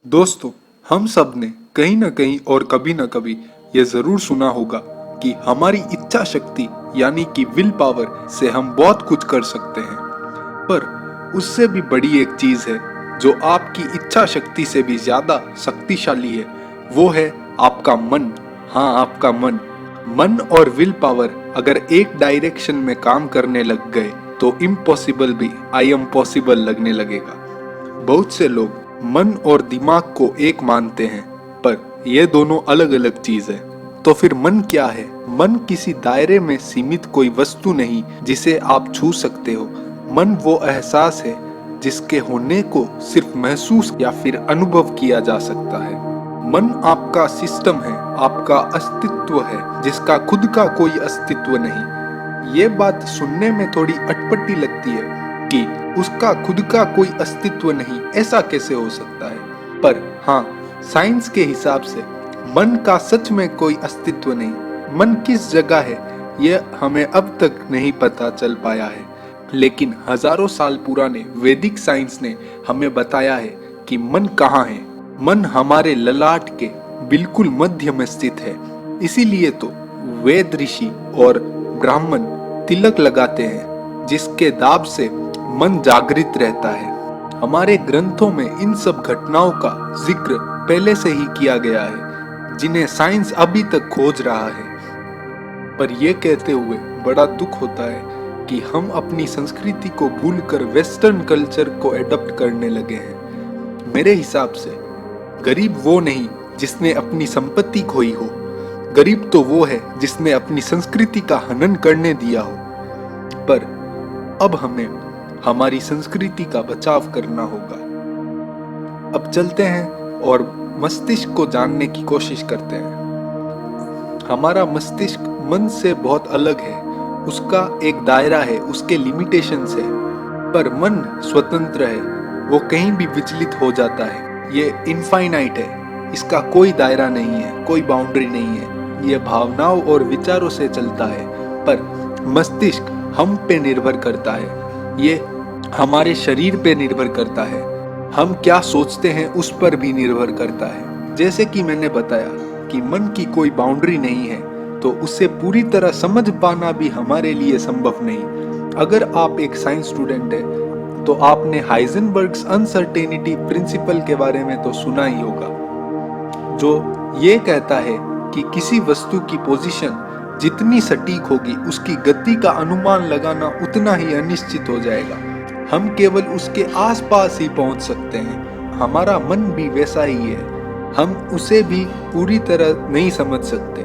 दोस्तों, हम सब ने कहीं न कहीं और कभी न कभी ये जरूर सुना होगा कि हमारी इच्छा शक्ति यानी कि विल पावर से हम बहुत कुछ कर सकते हैं। पर उससे भी बड़ी एक चीज है जो आपकी इच्छा शक्ति से भी ज्यादा शक्तिशाली है, वो है आपका मन। हाँ, आपका मन। मन और विल पावर अगर एक डायरेक्शन में काम करने लग गए तो इम्पॉसिबल भी आई एम पॉसिबल लगने लगेगा। बहुत से लोग मन और दिमाग को एक मानते हैं, पर ये दोनों अलग अलग चीज है। तो फिर मन क्या है? मन किसी दायरे में सीमित कोई वस्तु नहीं जिसे आप छू सकते हो। मन वो एहसास है जिसके होने को सिर्फ महसूस या फिर अनुभव किया जा सकता है। मन आपका सिस्टम है, आपका अस्तित्व है जिसका खुद का कोई अस्तित्व नहीं। ये बात सुनने में थोड़ी अटपटी लगती है कि उसका खुद का कोई अस्तित्व नहीं, ऐसा कैसे हो सकता है? पर हाँ, साइंस के हिसाब से मन का सच में कोई अस्तित्व नहीं। मन किस जगह है यह हमें अब तक नहीं पता चल पाया है, लेकिन हजारों साल पुराने वैदिक साइंस ने हमें बताया है कि मन कहाँ है। मन हमारे ललाट के बिल्कुल मध्य में स्थित है। इसीलिए तो वेद ऋषि और ब्राह्मण तिलक लगाते हैं जिसके दाब से मन जागृत रहता है। हमारे ग्रंथों में इन सब घटनाओं का जिक्र पहले से ही किया गया है जिन्हें साइंस अभी तक खोज रहा है। पर यह कहते हुए बड़ा दुख होता है कि हम अपनी संस्कृति को भूलकर वेस्टर्न कल्चर को एडॉप्ट करने लगे हैं। मेरे हिसाब से गरीब वो नहीं जिसने अपनी संपत्ति खोई हो, गरीब तो वो है जिसने अपनी संस्कृति का हनन करने दिया हो। पर अब हमें हमारी संस्कृति का बचाव करना होगा। अब चलते हैं और मस्तिष्क को जानने की कोशिश करते हैं। हमारा मस्तिष्क मन से बहुत अलग है, उसका एक दायरा है, उसके लिमिटेशंस है। पर मन स्वतंत्र है, वो कहीं भी विचलित हो जाता है। ये इनफाइनाइट है, इसका कोई दायरा नहीं है, कोई बाउंड्री नहीं है। ये भावनाओं और विचारों से चलता है। पर मस्तिष्क हम पे निर्भर करता है, ये हमारे शरीर पे निर्भर करता है, हम क्या सोचते हैं उस पर भी निर्भर करता है। जैसे कि मैंने बताया कि मन की कोई बाउंड्री नहीं है, तो उसे पूरी तरह समझ पाना भी हमारे लिए संभव नहीं। अगर आप एक साइंस स्टूडेंट है तो आपने हाइजेनबर्ग्स अनसर्टेनिटी प्रिंसिपल के बारे में तो सुना ही होगा, जो ये कहता है कि किसी वस्तु की पोजीशन जितनी सटीक होगी उसकी गति का अनुमान लगाना उतना ही अनिश्चित हो जाएगा। हम केवल उसके आसपास ही पहुंच सकते हैं। हमारा मन भी वैसा ही है, हम उसे भी पूरी तरह नहीं समझ सकते,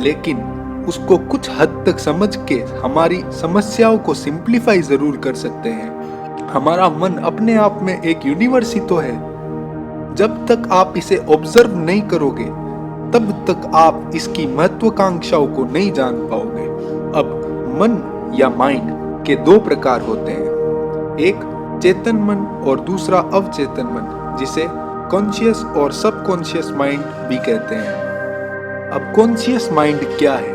लेकिन उसको कुछ हद तक समझ के हमारी समस्याओं को सिंप्लीफाई जरूर कर सकते हैं। हमारा मन अपने आप में एक यूनिवर्स ही तो है। जब तक आप इसे ऑब्जर्व नहीं करोगे तब तक आप इसकी महत्वाकांक्षाओं को नहीं जान पाओगे। अब मन या माइंड के दो प्रकार होते हैं, एक चेतन मन और दूसरा अवचेतन मन, जिसे कॉन्शियस और सबकॉन्शियस माइंड भी कहते हैं। अब कॉन्शियस माइंड क्या है?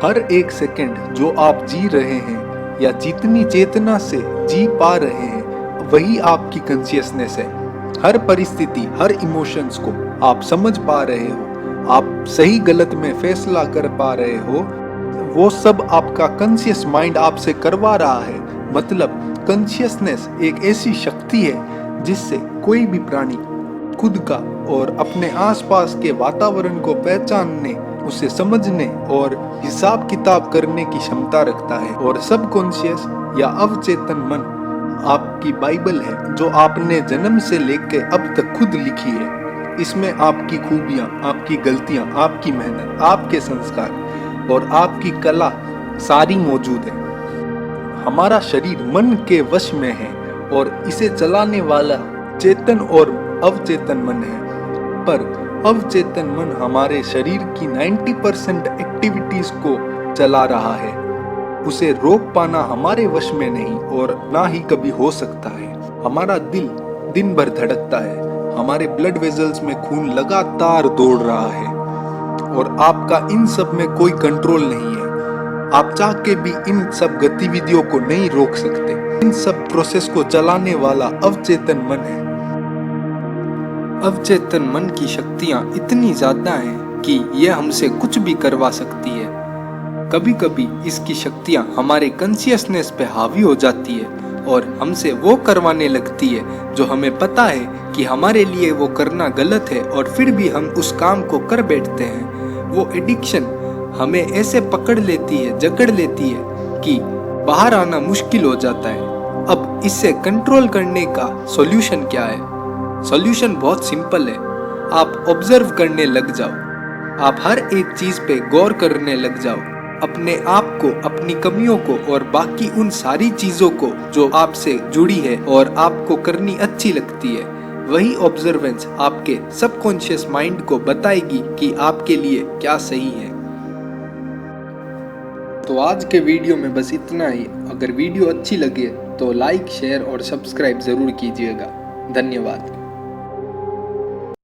हर एक सेकंड जो आप जी रहे हैं या जितनी चेतना से जी पा रहे हैं वही आपकी कॉन्शियसनेस है। हर परिस्थिति, हर इमोशंस को आप समझ पा रहे हो, आप सही गलत में फैसला कर पा रहे हो, वो सब आपका कॉन्शियस माइंड आपसे करवा रहा है। मतलब कॉन्शियसनेस एक ऐसी शक्ति है जिससे कोई भी प्राणी खुद का और अपने आसपास के वातावरण को पहचानने, उसे समझने और हिसाब किताब करने की क्षमता रखता है। और सबकॉन्शियस या अवचेतन मन आपकी बाइबल है जो आपने जन्म से लेकर अब तक खुद लिखी है। इसमें आपकी खूबियां, आपकी गलतियां, आपकी मेहनत, आपके संस्कार और आपकी कला सारी मौजूद है। हमारा शरीर मन के वश में है और इसे चलाने वाला चेतन और अवचेतन मन है। पर अवचेतन मन हमारे शरीर की 90% एक्टिविटीज को चला रहा है। उसे रोक पाना हमारे वश में नहीं और ना ही कभी हो सकता है। हमारा दिल दिन भर धड़कता है, हमारे ब्लड वेजल्स में खून लगातार दौड़ रहा है और आपका इन सब में कोई कंट्रोल नहीं है। आप चाह के भी इन सब गतिविधियों को नहीं रोक सकते। इन सब प्रोसेस को चलाने वाला अवचेतन मन है। अवचेतन मन की शक्तियाँ इतनी ज़्यादा हैं कि यह हमसे कुछ भी करवा सकती है। कभी कभी इसकी शक्तियाँ हमारे कॉन्शियसनेस पे हावी हो जाती है और हमसे वो करवाने लगती है जो हमें पता है कि हमारे लिए वो करना गलत है, और फिर भी हम उस काम को कर बैठते हैं। वो एडिक्शन हमें ऐसे पकड़ लेती है, जकड़ लेती है कि बाहर आना मुश्किल हो जाता है। अब इससे कंट्रोल करने का सॉल्यूशन क्या है? सॉल्यूशन बहुत सिंपल है। आप ऑब्जर्व करने लग जाओ। आप हर एक चीज पे गौर करने लग जाओ, अपने आप को, अपनी कमियों को और बाकी उन सारी चीजों को जो आपसे जुड़ी है और आपको करनी अच्छी लगती है। वही ऑब्जर्वेंस आपके सबकॉन्शियस माइंड को बताएगी कि आपके लिए क्या सही है। तो आज के वीडियो में बस इतना ही। अगर वीडियो अच्छी लगे तो लाइक, शेयर और सब्सक्राइब जरूर कीजिएगा। धन्यवाद।